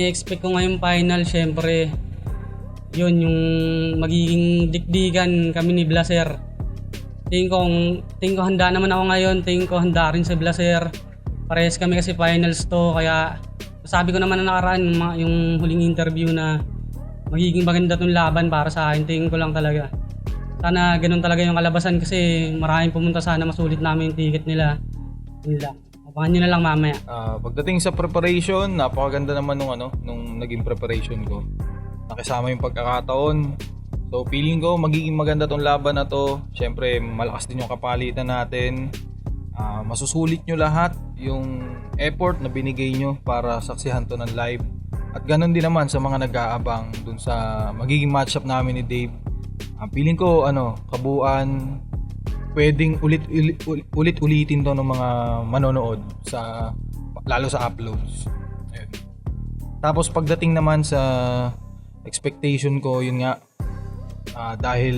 ini-expect ko ngayong final, syempre, yun yung magiging dikdikan kami ni Blaser. Tingin ko handa naman ako ngayon, tingin ko handa rin si Blaser. Parehas kami kasi finals to, kaya sabi ko naman na nakaraan yung huling interview na magiging maganda tong laban para sa akin. Tingin ko lang talaga. Sana ganun talaga yung kalabasan kasi maraming pumunta, sana masulit namin yung ticket nila. Yun lang. Abangan nyo na lang mamaya. Pagdating sa preparation, napakaganda naman nung naging preparation ko. Nakisama yung pagkakataon. So feeling ko magiging maganda tong laban na to. Siyempre malakas din yung kapalitan natin. Masusulit nyo lahat yung effort na binigay nyo para saksihan to ng live. At ganun din naman sa mga nag-aabang dun sa magiging matchup namin ni Dave. Feeling ko kabuuan pwedeng ulit-ulitin to ng mga manonood lalo sa uploads. Ayun. Tapos pagdating naman sa expectation ko, yun nga, dahil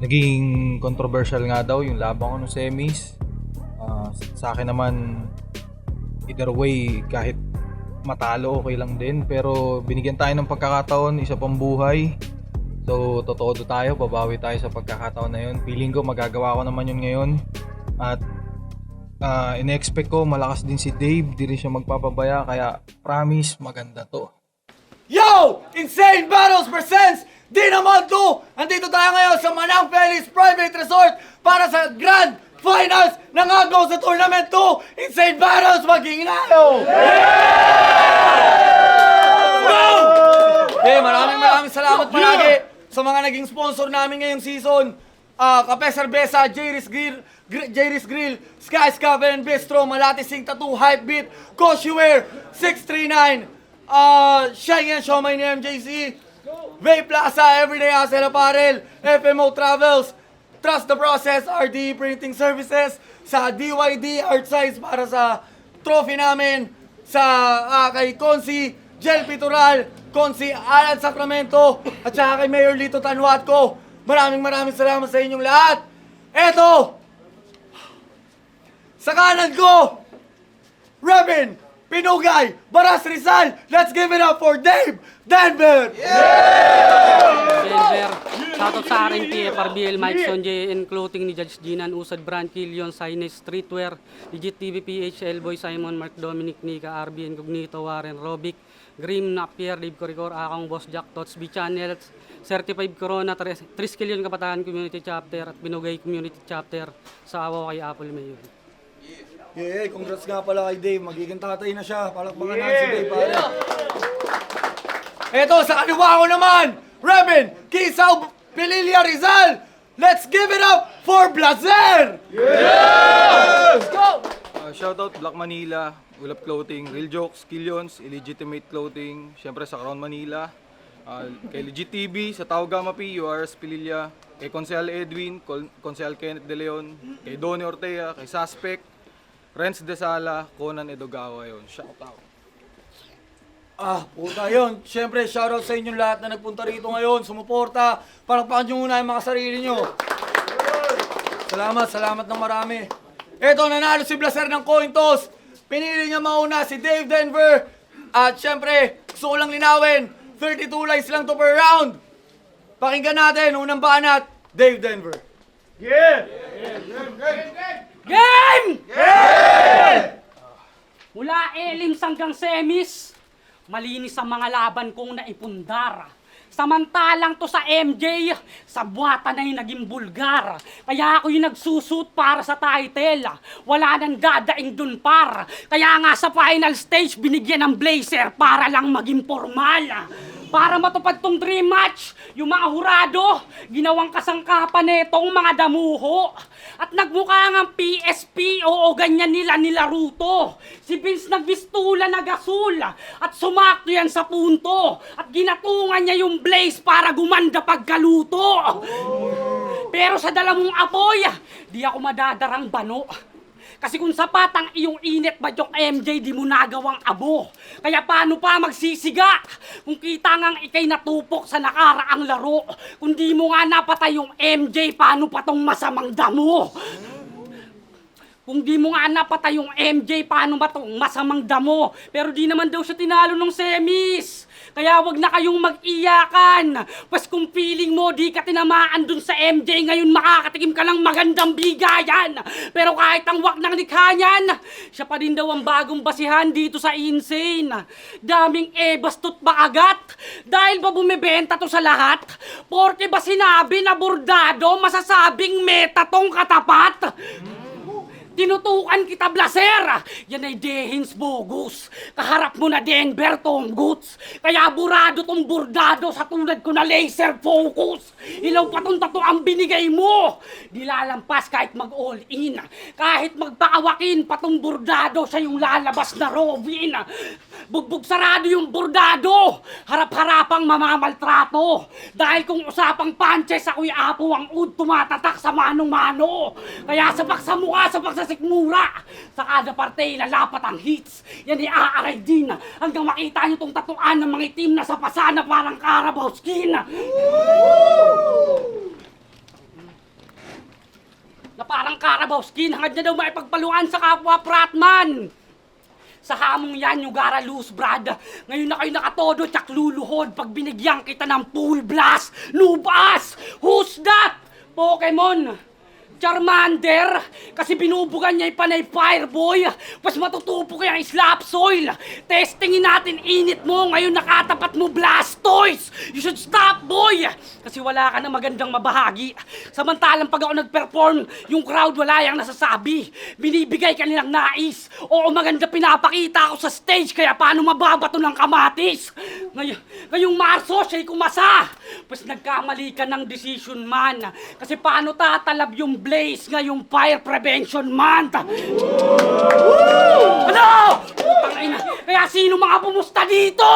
naging controversial nga daw yung labang ko ng semis, sa akin naman either way kahit matalo okay lang din, pero binigyan tayo ng pagkakataon, isa pang buhay. So totoo tayo, babawi tayo sa pagkakataon na yun. Feeling ko magagawa ko naman yun ngayon. At in-expect ko malakas din si Dave, di rin siya magpapabaya, kaya promise maganda to. Yo! Insane Battles presents Dinamon 2! Andito tayo ngayon sa Manang Feliz Private Resort para sa Grand Finals ng Agaw sa Tournament 2! Insane Battles, mag-inginayo! Yeah! Maraming salamat palagi sa mga naging sponsor namin ngayong season. Kape Cerveza, Jairis Grill, Sky's Cafe and Bistro, Malati Sing Tattoo, Hypebeat, Koshwear, 639, Shine and Shomai ni MJC, Vape Plaza, Everyday Hassle Apparel, FMO Travels, Trust the Process, RDE Printing Services, sa DYD Art Size para sa trophy namin, sa kay Consi, Gel Pitural, Consi Alan Sacramento, at saka kay Mayor Lito Tanhuatco. Maraming salamat sa inyong lahat. Eto! Sa kanan ko, Robin Pinugay, Baras Rizal. Let's give it up for Dave Denver! Denver, shoutout sa RNT, FRBL, Mike Son, JN Clothing ni Judge Ginan, Usad Brand, Killion, Sinus Streetwear, Legit TV, PH, Elboy, Simon, Mark Dominic, Nika, RB, Incognito, Warren, Robic, Grim, Napier, Dave Coricor, Akong, Boss Jack, Tots, B-Channel, Certified Corona, Triskelion Kabataan Community Chapter at Binugay Community Chapter sa Awaw kay Apple Mayor. Yeah, congrats nga pala kay Dave. Magiging tatay na siya. Palakpakan natin si Dave, pare. Eto, sa kaliwa ko naman, Rebin Kisaw Pililia Rizal. Let's give it up for Blazer! Let's go! Shoutout Black Manila, Ulap Clothing, Real Jokes, Killions, Illegitimate Clothing, syempre sa Crown Manila, kay Legit TV, sa Tao Gama P, URS Pililia, kay Consel Edwin, Consel Kenneth De Leon, kay Donnie Ortega, kay Suspect, Renz De Sala, Conan Edogawa, yun. Shoutout. Puta yun. Siyempre, shoutout sa inyong lahat na nagpunta rito ngayon, sumuporta. Palakpakan nyo muna yung mga sarili nyo. Salamat ng marami. Eto, nanalo si Blaser ng coin toss. Pinili niya mauna si Dave Denver. At siyempre, gusto ko lang linawin, 32 lines lang to per round. Pakinggan natin, unang banat, Dave Denver. Game! Mula elims hanggang semis, malinis ang mga laban kong naipundar. Samantalang to sa MJ, sa buwata na yung naging bulgar. Kaya ako yung nagsusut para sa title. Wala nang dadaing dun par. Kaya nga sa final stage, binigyan ng Blazer para lang maging formal. Para matupad tong dream match, yung mga hurado, ginawang kasangkapan netong mga damuho. At nagmukha ng PSP, oo ganyan nila nilaruto. Si Vince nagbistula na gasul, at sumakto yan sa punto. At ginatungan niya yung Blaze para gumanda pagkaluto. Pero sa dalamong apoy, di ako madadarang bano. Kasi kung sapat ang iyong init ba yung MJ, di mo nagawang abo. Kaya paano pa magsisiga kung kita ngang ikay natupok sa nakaraang laro. Kung di mo nga napatay yung MJ, paano pa tong masamang damo? Kung di mo nga napatay yung MJ, paano ba tong masamang damo? Pero di naman daw siya tinalo ng semis. Kaya wag na kayong mag-iyakan. Pas kung feeling mo di ka tinamaan dun sa MJ, ngayon makakatikim ka ng magandang bigayan. Pero kahit ang wak ng likha niyan, siya pa din daw ang bagong basihan dito sa Insane. Daming bastot ba agat? Dahil ba bumibenta to sa lahat? Porke ba sinabi na bordado, masasabing meta tong katapat? Tinutukan kita, Blaser! Yan ay Dehins bogus. Kaharap mo na Denver, Tom Goods. Kaya burado tong bordado sa tulad ko na laser focus. Ilaw pa tong tato ang binigay mo. Di lalampas kahit mag-all in. Kahit magpaawakin pa tong bordado sa yung lalabas na Robin. Bugbog sarado yung bordado. Harap-harapang mamamaltrato. Dahil kung usapang punches, ako'y apo ang ud tumatatak sa manong-mano. Kaya sapak sa mukha, sapak sa sikmura. Sa kada parte, lalapat ang hits. Yan ay aaray din. Hanggang makita nyo tong tatuan ng mga itim na sa pasana parang Carabao skin. Na parang Carabao skin, hangad na daw maipagpaluan sa kapwa Pratman. Sa hamong yan, yung gara loose, brad. Ngayon na kayo nakatodo, tsak luluhod pag binigyan kita ng full blast. Lubas! Who's that? Pokemon! Charmander, kasi binubugan niya yung panay Fireboy. Pas matutupo kaya ang slap soil. Testingin natin init mo, ngayon nakatapat mo Blastoise. You should stop, boy. Kasi wala ka na magandang mabahagi. Samantalang pag ako nag-perform, yung crowd wala yang nasasabi. Binibigay ka nilang nais. Oo, maganda pinapakita ako sa stage, kaya paano mababato ng kamatis? Ngayong Marso, siya'y kumasa. Pas nagkamali ka ng decision man. Kasi paano tatalab yung Blaze ngayong Fire Prevention Month? Ano? Putang ina. Kaya sino mga pumusta dito?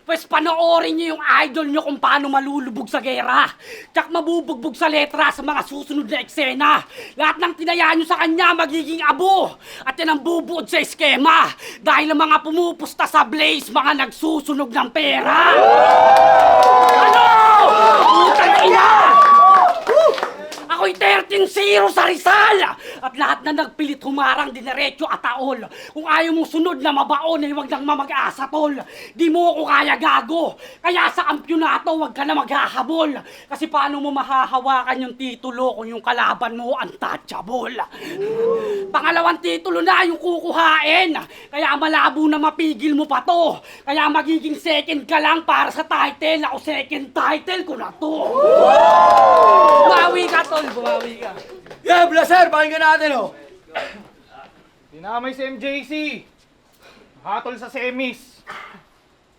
Pues panoorin niyo yung idol niyo kung paano malulubog sa gera. Tsak mabubugbog sa letra sa mga susunod na eksena. Lahat ng tinaya niyo sa kanya magiging abo. At yan ang bubuod sa eskema. Dahil ang mga pumupusta sa Blaze, mga nagsusunog ng pera. Ano? Putang ina! Ako'y 13-0 sa Rizal! At lahat na nagpilit humarang dinerecho at taol. Kung ayaw mong sunod na mabaon ay huwag nang mamag-asa, tol. Di mo ako kaya gago. Kaya sa kampyonato huwag ka na maghahabol. Kasi paano mo mahahawakan yung titulo kung yung kalaban mo untouchable? Pangalawang titulo na yung kukuhain. Kaya malabo na mapigil mo pa to. Kaya magiging second ka lang para sa title. Ako second title ko na to. Bumawi ka, tol. Bumawi ka. Yeah, Blaser, pakinggan natin, oh. Dinamay si MJC. Hatol sa semis.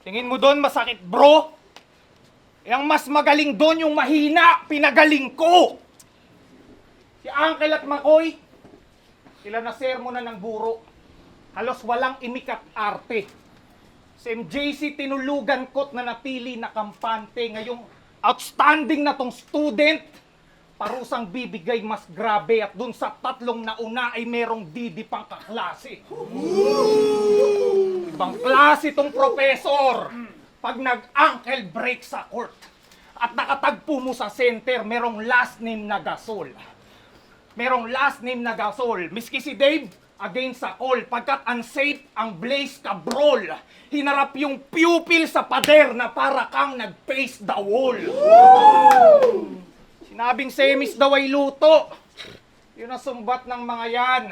Tingin mo doon masakit, bro? Yang mas magaling doon yung mahina, pinagaling ko. Si Uncle at Makoy, sila na sermo na ng buro. Halos walang imik at arte. Si MJC tinulugan ko't na napili na kampante. Ngayong outstanding na tong student, parusang bibigay mas grabe at dun sa tatlong nauna ay merong didi pang kaklase. Ibang klase tong professor. Pag nag-ankle break sa court at nakatagpo mo sa center, merong last name na gasol. Merong last name na gasol. Miski si Dave, against sa call. Pagkat unsafe ang Blaze kabrol. Hinarap yung pupil sa pader na para kang nag-face the wall. Sinabing semis daw ay luto. Yun ang sumbat ng mga yan.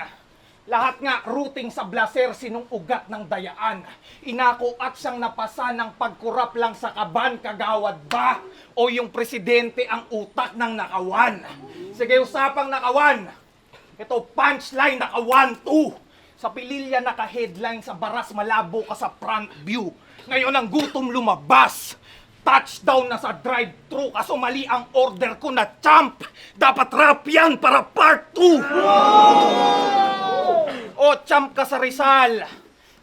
Lahat nga routing sa Blaser sinong ugat ng dayaan. Inako at siyang napasa ng pagkurap lang sa kaban, kagawad ba? O yung presidente ang utak ng nakawan? Sige, usapang nakawan. Ito punchline, naka 1-2. Sa pililya naka-headline, sa baras malabo ka sa front view. Ngayon ang gutom lumabas. Touchdown na sa drive-thru, kaso mali ang order ko na champ. Dapat rap yan para part 2. O champ ka sa Rizal,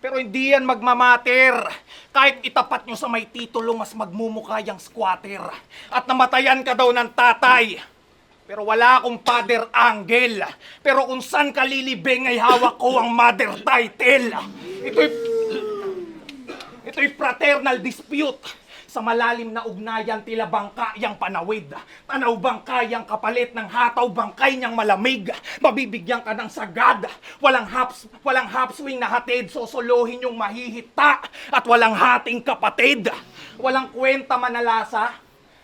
pero hindi yan magmamater. Kahit itapat nyo sa may titulo, mas magmumukha yung squatter. At namatayan ka daw ng tatay. Pero wala akong father angle. Pero kung saan ka lilibing ay hawak ko ang mother title. Ito'y fraternal dispute. Sa malalim na ugnayan tila bangka yang panawid. Tanaw bangka yang kapalit ng hataw bangkay niyang malamig. Mabibigyan ka ng sagad. Walang half swing na hatid, sosolohin yung mahihita. At walang hating kapatid. Walang kwenta manalasa.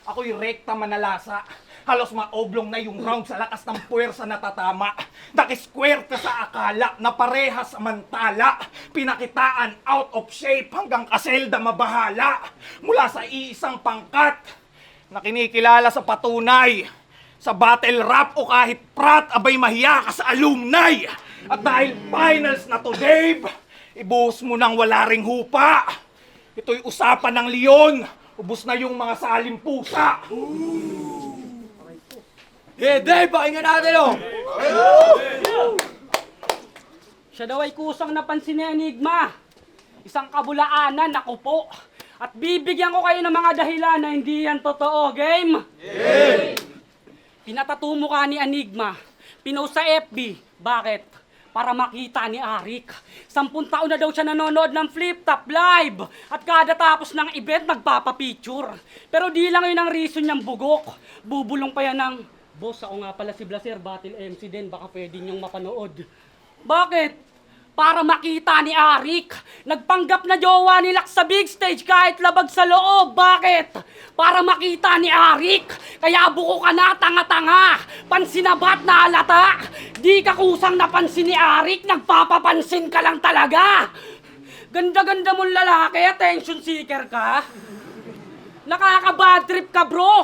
Ako'y rekta manalasa. Halos maoblong na yung round sa lakas ng puwersa na tatama. Nakisquare ka sa akala na parehas samantala. Pinakitaan out of shape hanggang kaselda mabahala. Mula sa iisang pangkat na kinikilala sa patunay. Sa battle rap o kahit prat, abay mahiya ka sa alumni. At dahil finals na to, Dave, ibuhos mo nang wala ring hupa. Ito'y usapan ng leon. Ubus na yung mga salim pusa. Yeah, Dave, pakinggan natin oh! Siya daw ay kusang napansin ni Enigma. Isang kabulaanan, naku po. At bibigyan ko kayo ng mga dahilan na hindi yan totoo. Game? Game! Pinatato mo ka ni Enigma. Pinost sa FB. Bakit? Para makita ni Arik. 10 taon na daw siya nanonood ng Flip Top Live. At kada tapos ng event, magpapapicture. Pero di lang yun ang reason niyang bugok. Bubulong pa yan ng, "Boss, ako nga pala si Blaser, battle MC din, baka pwede niyong mapanood." Bakit? Para makita ni Arik. Nagpanggap na jowa ni Lax sa big stage kahit labag sa loob. Bakit? Para makita ni Arik. Kaya buko ka na, tanga-tanga. Pansinabat na halata. Di ka kusang napansin ni Arik, nagpapapansin ka lang talaga. Ganda-ganda mong lalaki, attention seeker ka. Nakaka-bad trip ka, bro.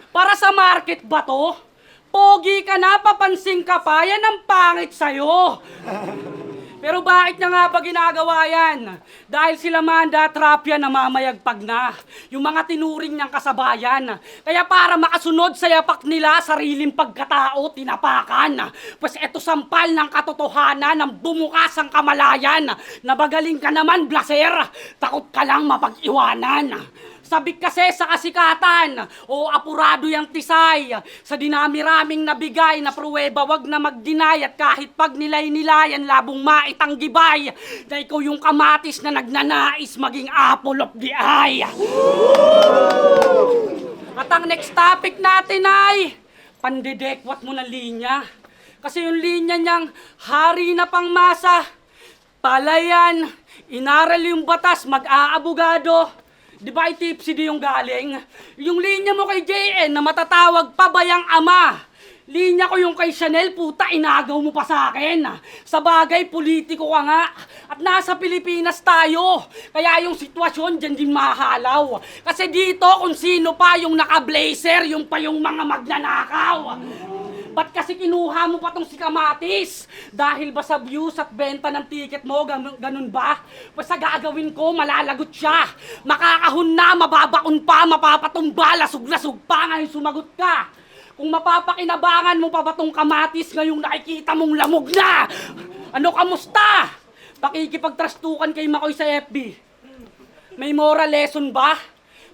Para sa market ba to? Pogi ka na, papansin ka pa, yan ang pangit sa'yo. Pero bakit niya nga ba ginagawa yan? Dahil sila Manda at Rapia namamayagpag na. Yung mga tinuring niyang kasabayan. Kaya para makasunod sa yapak nila, sariling pagkatao, tinapakan. Pues eto sampal ng katotohanan ng bumukas ang kamalayan. Nabagaling ka naman, Blaser. Takot ka lang mapag-iwanan. Sabik kasi sa kasikatan, o apurado yung tisay. Sa dinami-raming nabigay na pruweba, wag na mag-deny. At kahit pag nilay-nilayan, labong maitanggibay. Na ikaw yung kamatis na nagnanais maging apple of the eye. At ang next topic natin ay, pandedekwat mo ng linya. Kasi yung linya niyang hari na pangmasa, palayan, inaral yung batas, mag-aabogado. Di ba ay tipsy di yung galing? Yung linya mo kay JN na matatawag pa bayang ama. Linya ko yung kay Chanel, puta, inagaw mo pa sa akin. Sa bagay, politiko ka nga. At nasa Pilipinas tayo. Kaya yung sitwasyon dyan din mahalaw. Kasi dito, kung sino pa yung naka-blazer, yung pa yung mga magnanakaw. Ba't kasi kinuha mo pa tong si Kamatis? Dahil ba sa views at benta ng ticket mo, ganun ba? Basta gagawin ko, malalagot siya. Makakahon na, mababaon pa, mapapatumba, lasug-lasug pa, ngayon sumagot ka. Kung mapapakinabangan mo pa ba tong Kamatis ngayong nakikita mong lamog na? Ano, kamusta? Pakikipagtrastukan kay Makoy sa FB. May moral lesson ba?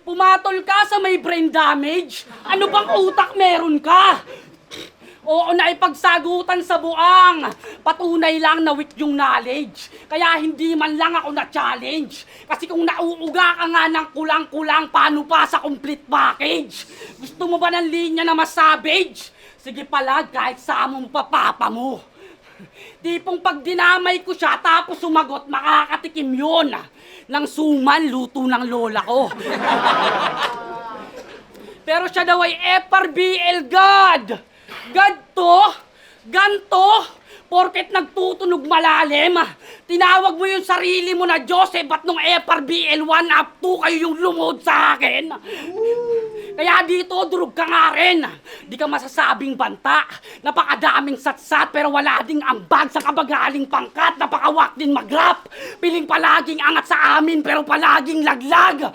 Pumatol ka sa may brain damage? Ano bang utak meron ka? Oo, naipagsagutan sa buang. Patunay lang na weak yung knowledge. Kaya hindi man lang ako na-challenge. Kasi kung nauuga ka nga ng kulang-kulang, paano pa sa complete package? Gusto mo ba ng linya na mas savage? Sige pala, kahit sa mo papapa mo. Tipong pag dinamay ko siya, tapos sumagot, makakatikim yun. Nang suman, luto ng lola ko. Pero siya daw ay FRBL God. Ganto, porket nagtutunog malalim, tinawag mo yung sarili mo na Diyos, ba't nung FRBL 1 up 2 kayo yung lumod sa akin? Kaya dito, durog ka nga rin. Di ka masasabing banta. Napakadaming satsat, pero wala ding ambag sa kabagaling pangkat. Napakawak din mag-rap. Piling palaging angat sa amin, pero palaging laglag.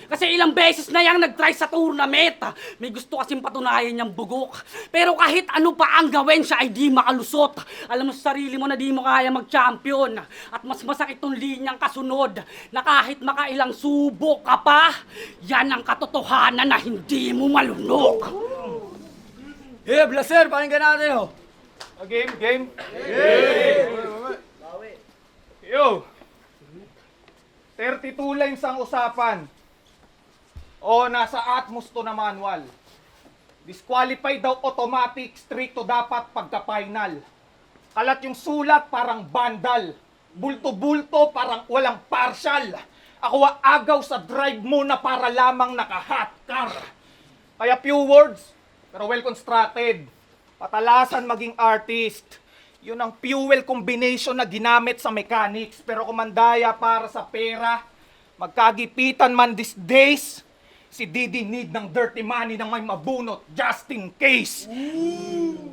Kasi ilang beses na yang nag-try sa tournament. May gusto kasing patunayan niyang bugok. Pero kahit ano pa ang gawin, siya ay di makalusot. Alam mo sa sarili mo na di mo kaya mag-champion. At mas masakit tong linyang kasunod na kahit makailang subok ka pa, yan ang katotohanan na hindi mo malunok. Yeah, Blaser, pakinggan natin oh! Game? Yo! 32 lines ang usapan. O, nasa Atmos to na manual. Disqualified daw automatic, stricto dapat pagka-final. Kalat yung sulat parang bandal. Bulto-bulto parang walang partial. Ako agaw sa drive mo na para lamang naka-hot car. Kaya few words, pero well constructed. Patalasan maging artist. Yun ang fuel combination na ginamit sa mechanics. Pero kumandaya para sa pera, magkagipitan man these days, si Didi need ng dirty money na may mabunot just in case.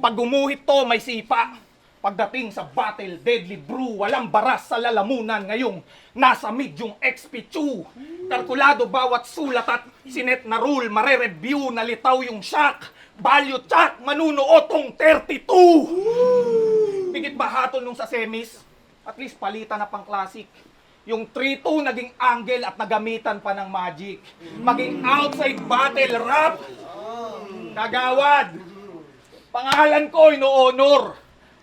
Pag gumuhit to, may sipa. Pagdating sa battle, deadly brew, walang baras sa lalamunan ngayong nasa mid yung XP2. Kalkulado bawat sulat at sinet na rule, mare-review, nalitaw yung shock. Value check, manunuotong 32. Bigit ba hatol nung sa semis? At least palitan na pang classic. Yung 3-2 naging angle at nagamitan pa ng magic. Maging outside battle rap. Kagawad. Pangalan ko, ino-honor.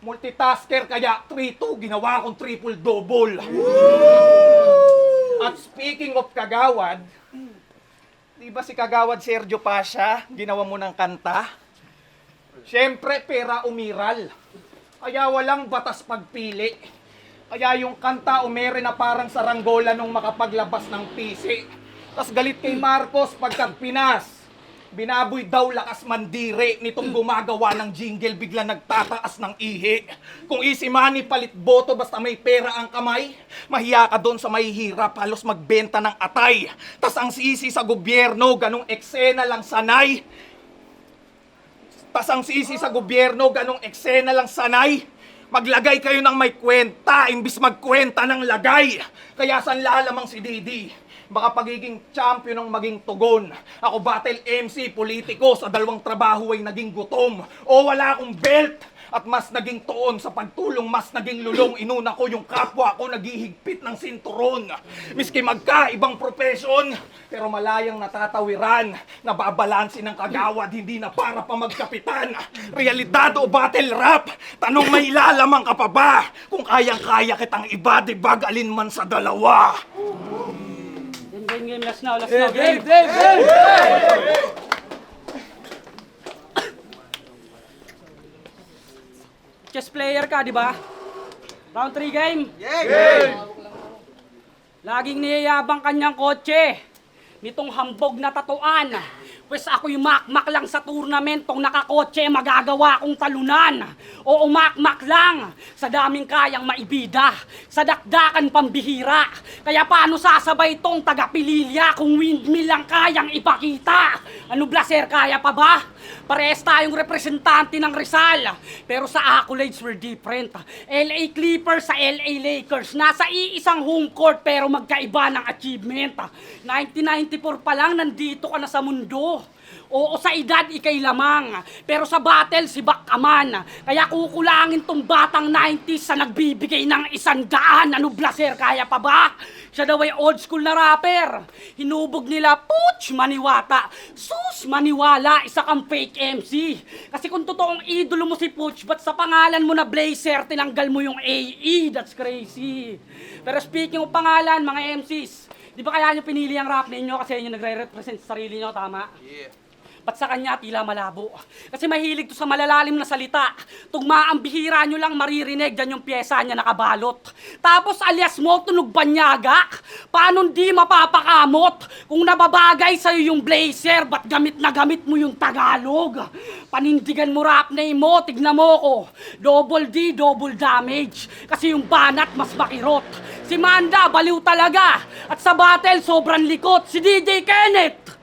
Multitasker kaya 3-2, ginawa kong triple-double. At speaking of kagawad, di ba si kagawad Sergio Pasha, ginawa mo ng kanta? Siyempre, pera umiral. Kaya walang batas pagpili. Kaya yung kanta umere na parang saranggola nung makapaglabas ng pisi. Tas galit kay Marcos pagkat Pinas. Binaboy daw lakas mandire nitong gumagawa ng jingle bigla nagtataas ng ihi. Kung easy money palit boto basta may pera ang kamay, mahiya ka doon sa mahihirap halos magbenta ng atay. Tas ang sisi sa gobyerno ganong eksena lang sanay. Maglagay kayo ng may kwenta imbis magkwenta ng lagay. Kaya saan lalamang si Didi? Baka pagiging champion ang maging tugon. Ako battle MC, politiko, sa dalawang trabaho ay naging gutom. O wala akong belt at mas naging tuon sa pagtulong, mas naging lulong. Inuna ko yung kapwa ko, naghihigpit ng sinturon. Miski magkaibang profesyon, pero malayang natatawiran. Nababalansin ng kagawad, hindi na para pa magkapitan. Realidad o battle rap? Tanong may ilalamang ka pa ba? Kung kayang-kaya kitang ibadibag alinman sa dalawa. Game, last now, game. Chess player ka, di ba? Round 3 game. Laging niyayabang kanyang kotse. Nitong hambog na tatuan. Pwes ako'y makmak lang sa tournamentong nakakotse, magagawa kong talunan. O umakmak lang sa daming kayang maibida, sa dakdakan pambihira. Kaya paano sasabay tong taga-Pililya kung windmill lang kayang ipakita? Ano Blaser, kaya pa ba? Parehas tayong representante ng Rizal. Pero sa accolades we're different. LA Clippers sa LA Lakers. Nasa iisang home court pero magkaiba ng achievement. 1994 pa lang nandito ka na sa mundo. Oo, sa edad ikay lamang, pero sa battle si Bakaman. Kaya kukulangin tong batang 90s sa nagbibigay ng 100. Ano Blaser, kaya pa ba? Siya daw ay old school na rapper. Hinubog nila, putsch, maniwata. Sus, maniwala, isa kang fake MC. Kasi kung totoong idolo mo si Putsch, ba't sa pangalan mo na Blazer, tinanggal mo yung AE? That's crazy. Pero speaking of pangalan, mga MCs, di ba kaya nyo pinili ang rap ninyo kasi yun nagre-represent sa sarili nyo, tama? Yeah. Ba't sa kanya tila malabo? Kasi mahilig to sa malalalim na salita. Tugma ang bihira nyo lang maririnig, dyan yung pyesa niya nakabalot. Tapos alias mo, tunog banyaga? Paano di mapapakamot? Kung nababagay sa'yo yung Blazer, ba't gamit na gamit mo yung Tagalog? Panindigan mo rap name mo, tignan mo ko. Double D, double damage. Kasi yung banat mas makirot. Si Manda, baliw talaga. At sa battle, sobrang likot. Si DJ Kenneth,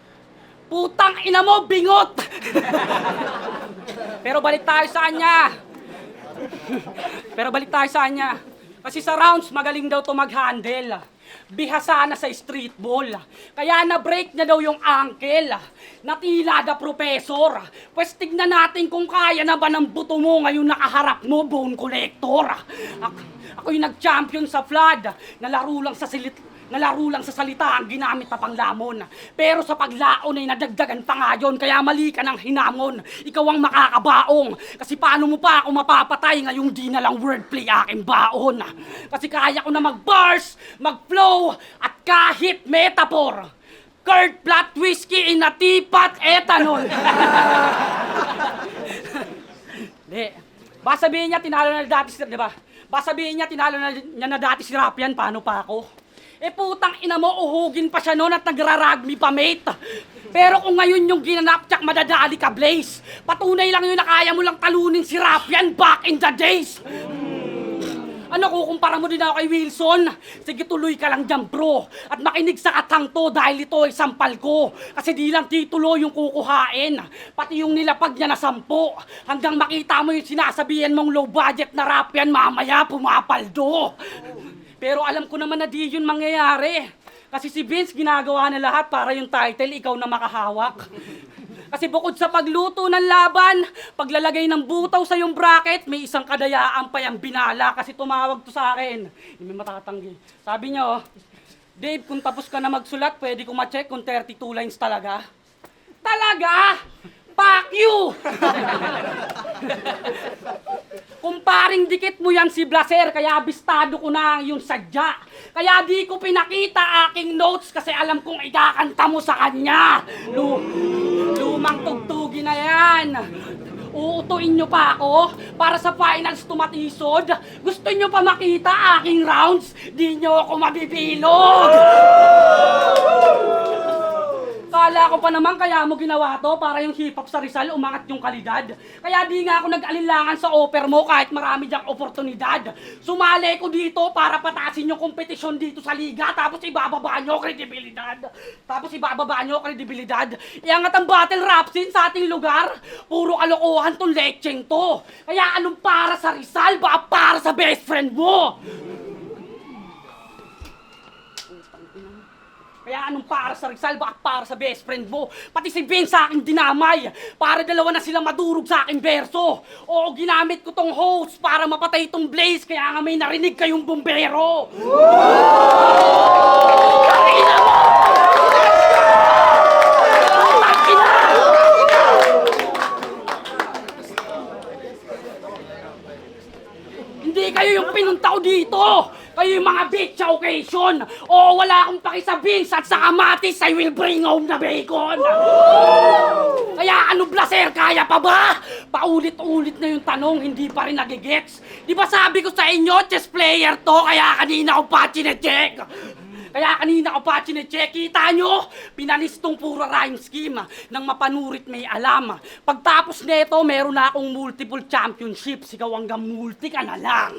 putang ina mo, bingot! Pero balik tayo sa kanya. Kasi sa rounds, magaling daw to mag-handle. Bihasa na sa street ball. Kaya na-break na daw yung ankle. Natila da professor. Pwes tignan natin kung kaya na ba ng buto mo ngayon nakaharap mo, bone collector. Ako'y nag-champion sa flood. Nalaro lang sa salita ang ginamit na panglamon. Pero sa paglaon ay nadagdagan pa nga yun, kaya mali ka ng hinamon. Ikaw ang makakabaong. Kasi paano mo pa ako mapapatay ngayong di na lang wordplay aking baon. Kasi kaya ko na mag-bars, mag-flow, at kahit metaphor. Curd flat whiskey in a teapot ethanol. Di. Baka sabihin niya tinalo na dati si, di ba? Baka sabihin niya tinalo na niya na dati si Rapian, paano pa ako? Eh putang ina mo, uhugin pa siya noon at nagraragmi pa, mate. Pero kung ngayon yung ginanap, tsak madadali ka, Blaze. Patunay lang yun na kaya mo lang talunin si Rapian back in the days. Ano, kukumpara mo din ako kay Wilson? Sige, tuloy ka lang dyan, bro. At makinig sa katang to dahil ito ay sampal ko. Kasi di lang titulo yung kukuhain. Pati yung nilapag niya na 10. Hanggang makita mo yung sinasabihan mong low budget na rap yan, mamaya pumapaldo. Pero alam ko naman na di yun mangyayari. Kasi si Vince ginagawa na lahat para yung title ikaw na makahawak. Kasi bukod sa pagluto ng laban, paglalagay ng butaw sa yung bracket, may isang kadayaan pa yung binala kasi tumawag to sa akin. Hindi may matatanggi. Sabi niya, oh, Dave, kung tapos ka na magsulat, pwede ko ma-check kung 32 lines talaga. Talaga? Fuck you! Kumparing dikit mo yan si Blaser, kaya abistado ko na yung sadya. Kaya di ko pinakita aking notes kasi alam kong ikakanta mo sa kanya. Lumang tugtugin na yan. Uutuin nyo pa ako para sa finals tumatisod. Gusto nyo pa makita aking rounds? Di nyo ako mabibilog. Kala ko pa naman kaya mo ginawa to para yung hip-hop sa Rizal umangat yung kalidad. Kaya di nga ako nag-alinlangan sa offer mo kahit marami diyang oportunidad. Sumali ko dito para patasin yung kompetisyon dito sa liga tapos ibababa nyo kredibilidad. Iangat ang battle rap scene sa ating lugar. Puro kalokohan tong lecheng to. Kaya anong para sa Rizal ba para sa best friend mo? Kaya anong para sa Rizal, bakit para sa best friend mo? Pati si Ben sa akin dinamay, para dalawa na sila madurog sa akin verso. Oo, ginamit ko tong host para mapatay tong Blaze, kaya nga may narinig kayong bumbero. Takina mo! Takina! Hindi kayo yung pinunta ko dito! Kayo yung mga bitch sa occasion! O wala akong pakisabihin at sa kamatis I will bring home na bacon! Kaya ano Blaser, kaya pa ba? Paulit-ulit na yung tanong, hindi pa rin nagigets. Di ba sabi ko sa inyo, chess player to, kaya kanina ko pa chinecheck. Kita nyo? Pinalistong puro rhyme scheme nang mapanurit may alam. Pagtapos nito, meron na akong multiple championships. Ikaw hanggang multi ka na lang.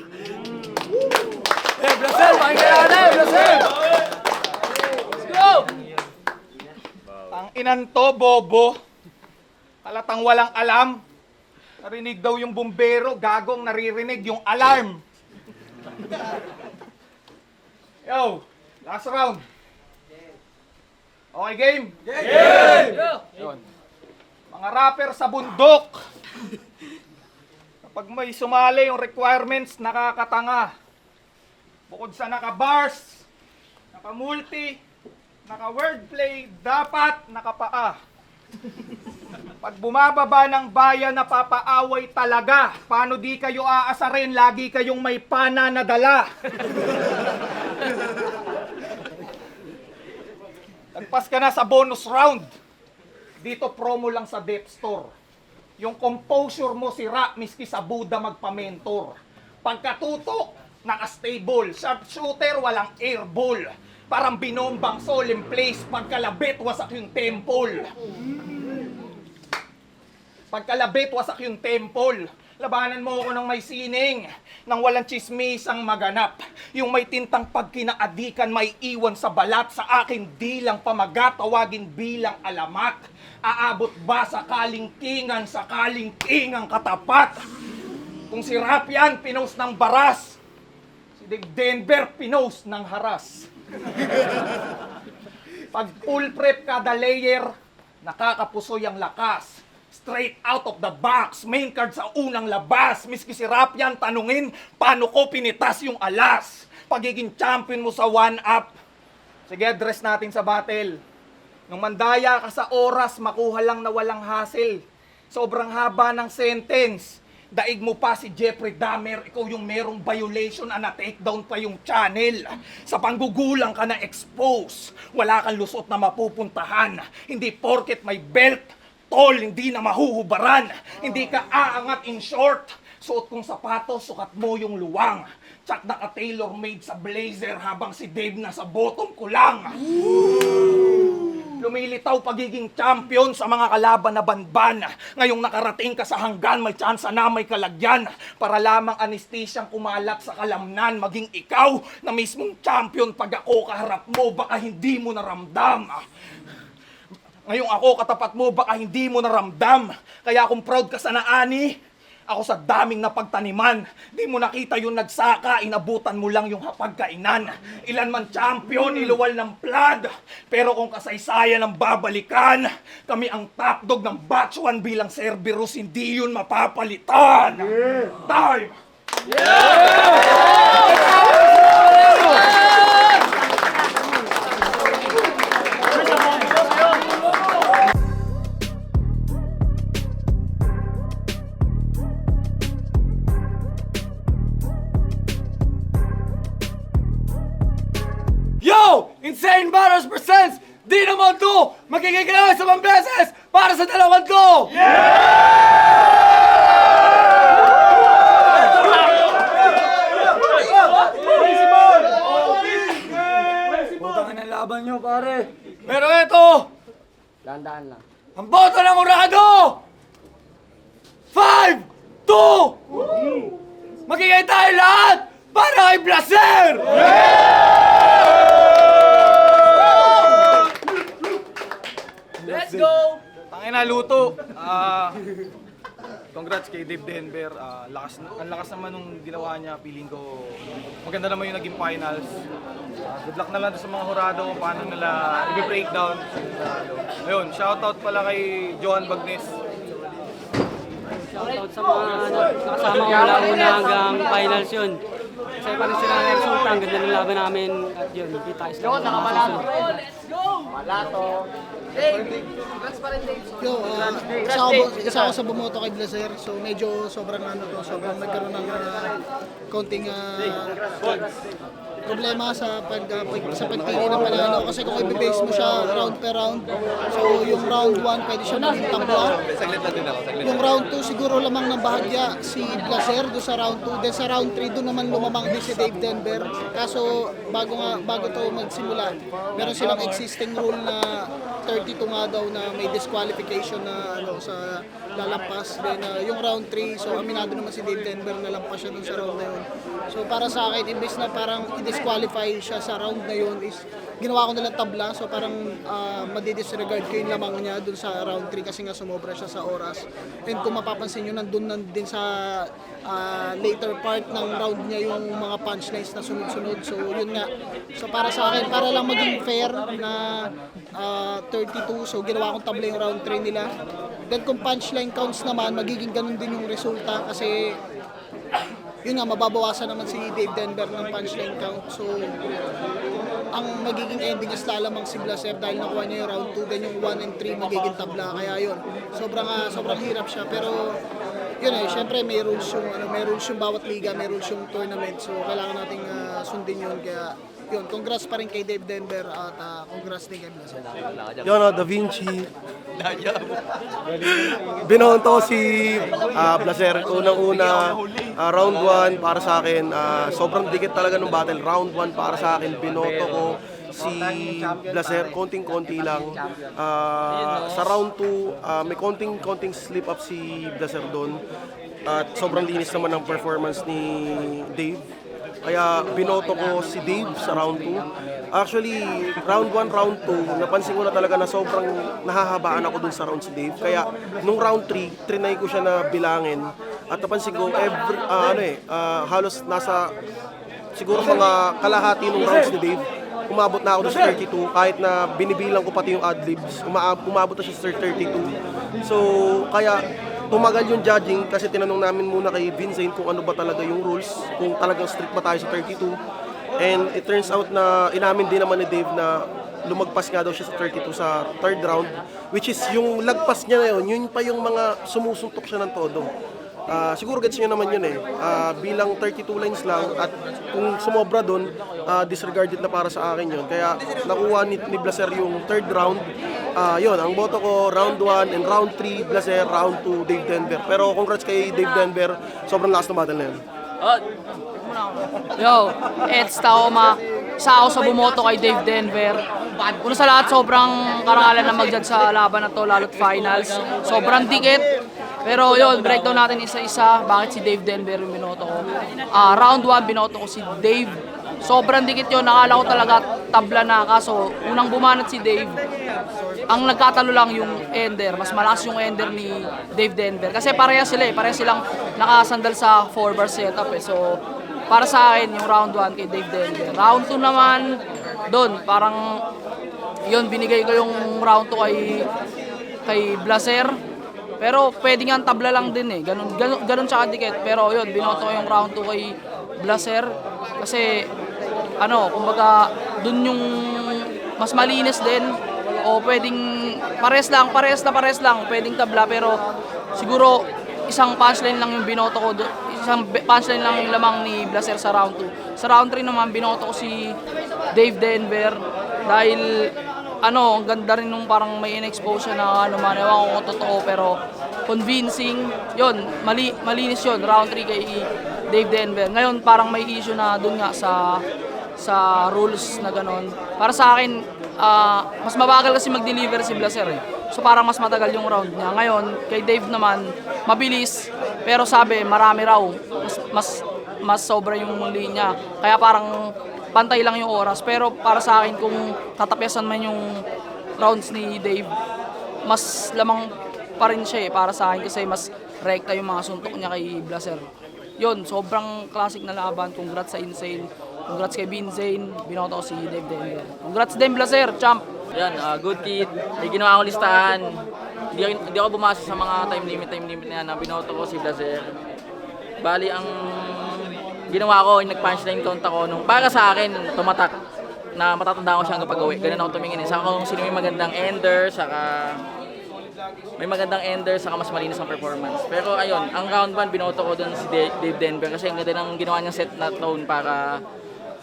Blaser, pakinggan na, Blaser! Let's go! Ang inan to, bobo. Halatang walang alam. Narinig daw yung bumbero, gagong naririnig yung alarm. Yo, last round. Okay, game? Yun. Mga rapper sa bundok. Kapag may sumali yung requirements, nakakatanga. Bukod sa naka-bars, naka-multi, naka-wordplay, dapat nakapaa. Pag bumababa ng bayan, napapaaway talaga. Paano di kayo aasarin? Lagi kayong may pana na dala. Nagpas ka na sa bonus round. Dito promo lang sa Dep Store. Yung composure mo sira, miski sa Buda magpa-mentor. Pagkatutok, naka-stable. Sharpshooter, walang airball. Parang binombang soul in place. Pagkalabit, wasak yung temple. Labanan mo ako ng may sining, nang walang chismisang maganap. Yung may tintang pagkinaadikan, may iwan sa balat. Sa akin di lang pamagat, tawagin bilang alamat. Aabot ba sa kalingkingan, sa kalingkingang katapat? Kung si Rapian, pinost ng baras. Si Dave Denver, pinost ng haras. Pag full prep kada layer, nakakapusoy ang lakas. Straight out of the box, main card sa unang labas. Miski si Rapian, tanungin, paano ko pinitas yung alas? Pagiging champion mo sa one-up. Sige, address natin sa battle. Nung mandaya ka sa oras, makuha lang na walang hassle. Sobrang haba ng sentence. Daig mo pa si Jeffrey Dahmer, ikaw yung merong violation na na-takedown pa yung channel. Sa panggugulang ka na expose, wala kang lusot na mapupuntahan. Hindi porket may belt, tol, hindi na mahuhubaran. Hindi ka aangat in short. Suot kong sapatos, sukat mo yung luwang. Tsak naka-tailor-made sa blazer habang si Dave nasa bottom ko lang. Lumilitaw pagiging champion sa mga kalaban na banban. Ngayong nakarating ka sa hanggan, may tsansa na may kalagyan. Para lamang anestesiang kumalat sa kalamnan. Maging ikaw na mismong champion pag ako kaharap mo, baka hindi mo naramdam. Ngayong ako katapat mo, baka hindi mo naramdam. Kaya kung proud ka sa naani, ako sa daming napagtaniman. Di mo nakita yung nagsaka, inabutan mo lang yung hapagkainan. Ilan man champion, iluwal ng blood. Pero kung kasaysayan ang babalikan, kami ang top dog ng batch 1 bilang Cerberus, hindi yun mapapalitan. Time! Yo! Insane Battles presents Di Naman To! Magiging kailangan sa mga beses para sa dalawang ko! Putang ina laban nyo, pare. Pero eto, Dahan-dahan lang. ang boto ng urado! 5, 2, magiging tayo lahat para kay Blaser! Let's go! Tangina, luto. Congrats kay Dave Denver. Ang lakas naman nung ginawa niya. Feeling ko maganda naman yung naging finals. Good luck na lang sa mga hurado kung paano nila i-breakdown. Ayun, shoutout pala kay Johan Bagnes. Shoutout sa mga nakasama ko una hanggang finals yun. Kasi pa rin sila ng resulta, ang ganda ng laban namin at yun, hindi tayo sila. Isa ako sa bumoto kay Blaser. So medyo sobrang sobrang nagkaroon ng konting problema sa pagpili ng panalo kasi kung i-base mo siya round per round, so yung round 1 pwede siya maging tabla. Yung round 2 siguro lamang ng bahagya si Blaser do sa round 2, then sa round 3 doon naman lumamang din si Dave Denver. Kaso bago to magsimula, meron silang existing rule na 32 nga daw na may disqualification na sa lalampas. Then yung round 3, so aminado naman si Dave Denver na lampas siya dun sa round na yun. So para sa akin, imbes na parang i-disqualify siya sa round na yun, is ginawa ko nilang tabla. So parang madidisregard ko yung lamang niya dun sa round 3 kasi nga sumobra siya sa oras. And kung mapapansin nyo, nandun din sa later part ng round niya yung mga punchlines na sunod-sunod. So yun nga. So para sa akin, para lang maging fair na 32, so ginawa kong tabla yung round 3 nila. Then kung punchline counts naman, magiging ganun din yung resulta kasi yun nga, mababawasan naman si Dave Denver ng punchline count. So ang magiging ending is lalamang si Blaser dahil nakuha niya yung round 2, then yung 1 and 3 magiging tabla. Kaya yun, sobrang hirap siya. Pero yun syempre may rules yung bawat liga, may rules yung tournament. So kailangan nating sundin yun. Kaya yun, congrats pa rin kay Dave Denver at congrats din kay Blaser. Da Vinci. Binonto si Blaser. Unang-una, round 1 para sa akin. Sobrang dikit talaga ng battle. Round 1 para sa akin. Binoto ko si Blaser. Konting-konti lang. Sa round 2, may konting slip up si Blaser doon. At sobrang linis naman ng performance ni Dave. Kaya binoto ko si Dave sa round 2. Actually, round 1, round 2, napansin ko na talaga na sobrang nahahabaan ako dun sa round si Dave. Kaya nung round 3, trinay ko siya na bilangin. At napansin ko, halos nasa siguro mga kalahati nung rounds ni Dave. Umabot na ako dun sa 32, kahit na binibilang ko pati yung adlibs, umabot na siya sa 32. So, kaya tumagal yung judging kasi tinanong namin muna kay Vincent kung ano ba talaga yung rules, kung talagang strict ba tayo sa 32. And it turns out na inamin din naman ni Dave na lumagpas nga daw siya sa 32 sa third round, which is yung lagpas niya na yun pa yung mga sumusuntok siya ng todo. siguro gets nyo naman yun eh. Bilang 32 lines lang at kung sumobra dun, disregarded na para sa akin yun. Kaya nakuha ni Blaser yung third round. Yun, ang boto ko round 1 and round 3 Blaser, round 2 Dave Denver. Pero congrats kay Dave Denver, sobrang lakas ng battle na yun. Yo, it's Taoma. Isa ako sa bumoto kay Dave Denver. Una sa lahat, sobrang karangalan na mag-judge sa laban na to, lalo't finals. Sobrang dikit. Pero yun, breakdown natin isa-isa. Bakit si Dave Denver yung binoto ko? Round 1, binoto ko si Dave. Sobrang dikit yun. Nakala ko talaga tabla na. Kaso, unang bumanat si Dave. Ang nagkatalo lang yung ender. Mas malakas yung ender ni Dave Denver. Kasi parehas sila eh. Parehas silang nakasandal sa 4-bar setup eh. So, para sa akin, yung round 1 kay Dave Denver. Round 2 naman, doon, parang, yun, binigay ko yung round 2 kay Blaser. Pero pwede nga tabla lang din eh. Ganun tsaka dikit. Pero yun, binoto ko yung round 2 kay Blaser. Kasi, kumbaga, dun yung mas malinis din. O pwedeng pares lang. Pwedeng tabla. Pero siguro, isang punchline lang yung binoto ko. Isang punchline lang yung lamang ni Blaser sa round 2. Sa round 3 naman, binoto ko si Dave Denver. Dahil, ang ganda rin nung parang may in-expose siya na ewan ko kung totoo, pero convincing. Yun, malinis yun. Round 3 kay Dave Denver. Ngayon, parang may issue na dun nga sa rules na gano'n. Para sa akin, mas mabagal kasi mag-deliver si Blaser eh. So parang mas matagal yung round niya. Ngayon, kay Dave naman, mabilis. Pero sabi, marami raw. Mas sobra yung linya. Kaya parang pantay lang yung oras. Pero para sa akin, kung tatapyasan man yung rounds ni Dave, mas lamang pa rin siya eh, para sa akin. Kasi mas rekta yung mga suntok niya kay Blaser. Yun, sobrang classic na laban. Congrats sa Insane. Congrats kay Vinzane. Binoto ko si Dave Denver. Congrats din, Blaser. Champ! Yan, good kid. May ginawa akong listahan. Hindi ako bumasa sa mga time limit na yan. Binoto ko si Blaser. Bali, ang ginawa ko, yung nag-punchline count ako nung para sa akin, tumatak na matatanda ko siya hanggang pag-uwi. Ganun ako tumingin. Saka kung sino may magandang ender, saka mas malinis ang performance. Pero ayun, ang round 1, binoto ko dun si Dave Denver kasi ang ganda ng ginawa niyang set na tone para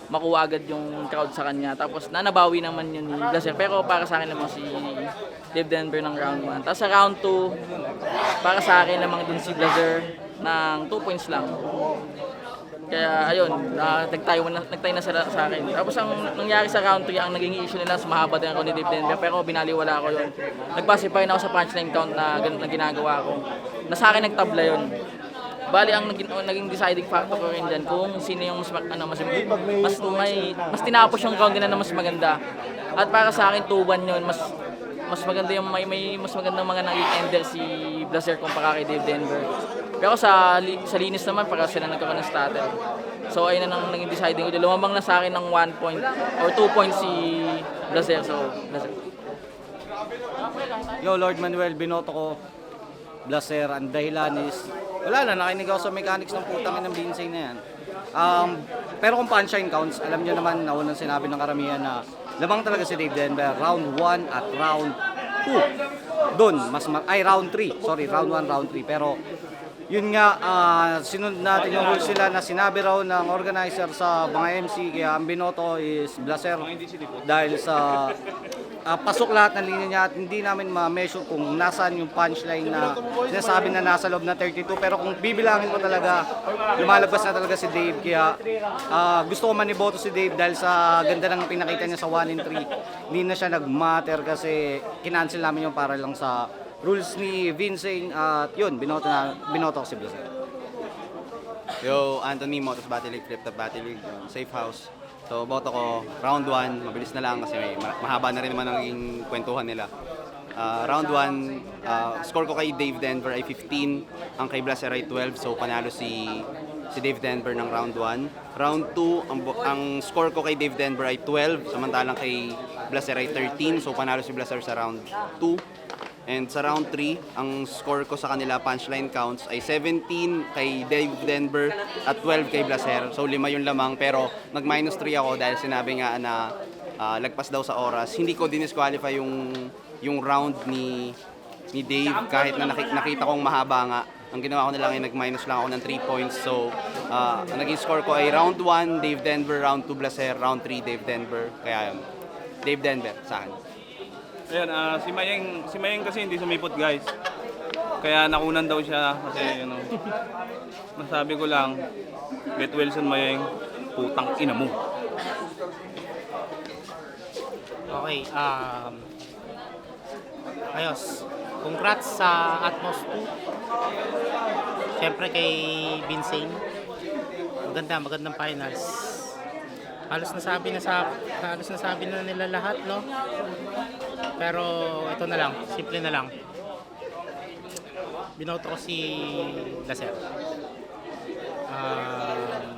makuha agad yung crowd sa kanya. Tapos nabawi naman yun ni Blaser. Pero para sa akin naman si Dave Denver ng round 1. Tapos sa round 2, para sa akin naman dun si Blaser ng 2 points lang. Kaya ayun, nagtayo na sila sa akin. Tapos ang nangyari sa round 3, ang naging issue nila, mahaba din ako ni Dave Denver. Pero binaliwala ko yun. Nagpasify na ako sa punchline count na ganun na ginagawa ko. Na sa akin nagtabla yun. Bali, ang naging deciding factor ko rin dyan kung sino yung mas tinapos yung round nila na mas maganda. At para sa akin, 2-1 yun. Mas maganda yung may mas magandang mga naging ender si Blaser kumpara kay Dave Denver. Pero sa linis naman, para sila nagkaroon ng starter. So ayun na nang naging deciding ko. Lumabang na sa akin ng 1 point or 2 points si Blaser. So, Blaser. Yo, Lord Manuel, binoto ko Blaser. Ang dahilan is, wala na, nakinig ako sa mechanics ng putang ng Vinzane na yan. Pero kung punchline counts, alam nyo naman, naunang sinabi ng karamihan na lamang talaga si Dave Denver, round 1 at round 2. Doon, round 3. Sorry, round 1, round 3. Pero, yun nga, sinunod natin yung rules sila na sinabi raw ng organizer sa mga MC, kaya ang binoto is Blaser dahil sa pasok lahat ng linya niya at hindi namin ma-measure kung nasaan yung punchline na sinasabi na nasa loob na 32, pero kung bibilangin mo talaga, lumalabas na talaga si Dave, kaya gusto ko maniboto si Dave dahil sa ganda ng pinakita niya sa 1 and 3. Hindi na siya nag-matter kasi kinancel namin yung para lang sa rules ni Vinzane at yun, binoto ko si Blaser. Yo, Anthony, Motos Battle League, Flip Top Battle League, Safe House. So, boto ko, round 1, mabilis na lang kasi mahaba na rin naman ang naging kwentuhan nila. Round 1, score ko kay Dave Denver ay 15, ang kay Blaser ay 12, so panalo si Dave Denver ng round 1. Round 2, ang score ko kay Dave Denver ay 12, samantalang kay Blaser ay 13, so panalo si Blaser sa round 2. And sa round 3, ang score ko sa kanila punchline counts ay 17 kay Dave Denver at 12 kay Blaser. So 5 yung lamang, pero nag-minus 3 ako dahil sinabi nga na lagpas daw sa oras. Hindi ko dinisqualify yung round ni Dave kahit na nakita kong mahaba nga. Ang ginawa ko na lang ay nag-minus lang ako ng 3 points. So, ang naging score ko ay round 1, Dave Denver, round 2, Blaser, round 3, Dave Denver. Kaya yun, Dave Denver sa akin. Ayan, si Mayeng kasi hindi sumipot guys. Kaya nakunan daw siya kasi masabi ko lang, get Wilson Mayeng, putang ina mo. Okay, ayos. Congrats sa Atmos 2. Siyempre kay Vincent. Magandang finals. Halos nasabi na nila lahat, no? Pero ito na lang, simple na lang. Binoto ko si Blaser.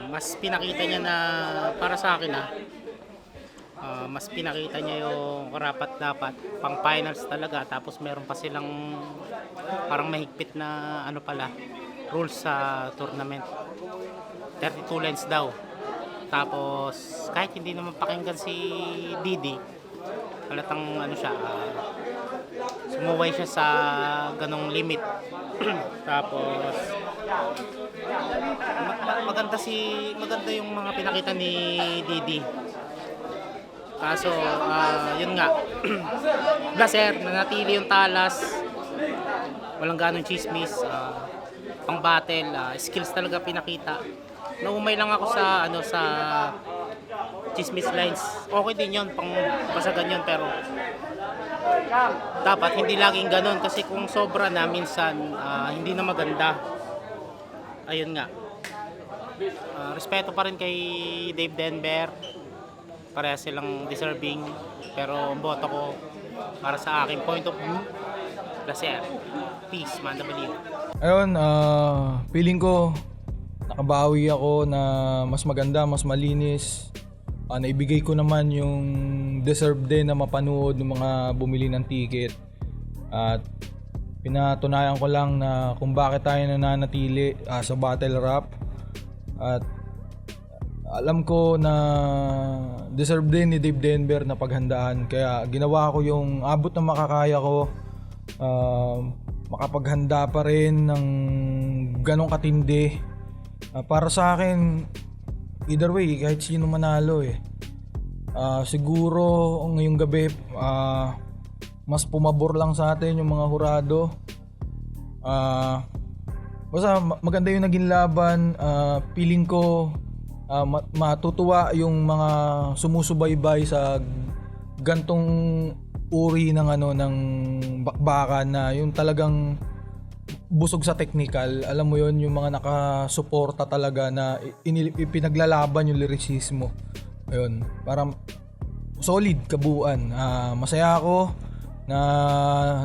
Mas pinakita niya na, para sa akin mas pinakita niya yung karapat-dapat pang finals talaga, tapos meron pa silang parang mahigpit na rules sa tournament. 32 lines daw. Tapos kahit hindi naman pakinggan si Didi, halatang sumuway siya sa ganong limit. Tapos maganda yung mga pinakita ni Didi. Kaso yun nga, Blaser nanatili yung talas, walang ganong chismis, pang battle, skills talaga pinakita. Naumay lang ako sa chismis lines. Okay din yun, pang basagan yun, pero dapat hindi laging ganon, kasi kung sobra na minsan hindi na maganda. Ayun nga, respeto pa rin kay Dave Denver, pareha silang deserving, pero ang boto ko para sa aking point of view, Blaser. Peace, Manda Baliw. Ayun, feeling ko nakabawi ako na mas maganda, mas malinis. Naibigay ko naman yung deserve din na mapanood ng mga bumili ng ticket. At pinatunayan ko lang na kung bakit tayo nananatili sa battle rap. At alam ko na deserve din ni Dave Denver na paghandaan. Kaya ginawa ko yung abot na makakaya ko. Makapaghanda pa rin ng ganong katindi. Para sa akin, either way, kahit sino manalo siguro ngayong gabi mas pumabor lang sa atin yung mga hurado. Basta maganda yung naging laban. Feeling ko matutuwa yung mga sumusubaybay sa gantong uri ng ng bakbakan na yung talagang busog sa technical. Alam mo yon, yung mga nakasuporta talaga na ipinaglalaban yung lyricismo. Ayun, parang solid kabuuan. Masaya ako na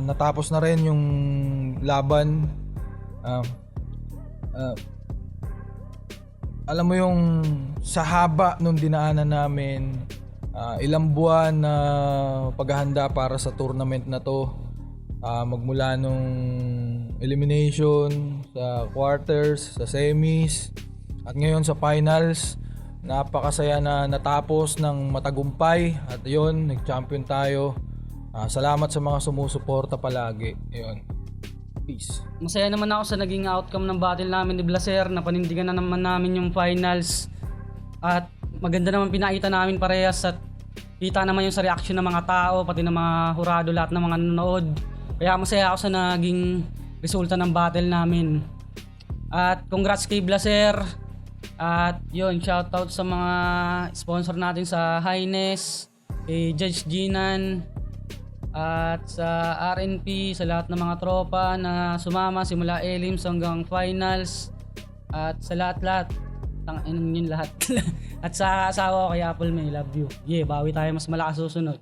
natapos na rin yung laban. Alam mo yung sa haba nung dinaanan namin, ilang buwan na paghahanda para sa tournament na to, magmula nung elimination, sa quarters, sa semis, at ngayon sa finals. Napakasaya na natapos ng matagumpay, at yun, nag-champion tayo. Salamat sa mga sumusuporta palagi. Ayun. Peace. Masaya naman ako sa naging outcome ng battle namin ni Blaser. Napanindigan na naman namin yung finals. At maganda naman pinakita namin parehas, at kita naman yung sa reaction ng mga tao, pati ng mga hurado, lahat ng mga nanonood. Kaya masaya ako sa naging resulta ng battle namin. At congrats kay Blaser. At yun, shoutout sa mga sponsor natin sa Highness, kay Judge Ginan, at sa RNP, sa lahat ng mga tropa na sumama simula elims hanggang finals, at sa lahat-lahat, tangin yun lahat. At sa asawa ko kay Apple May, love you. Yeah, bawi tayo mas malakas susunod.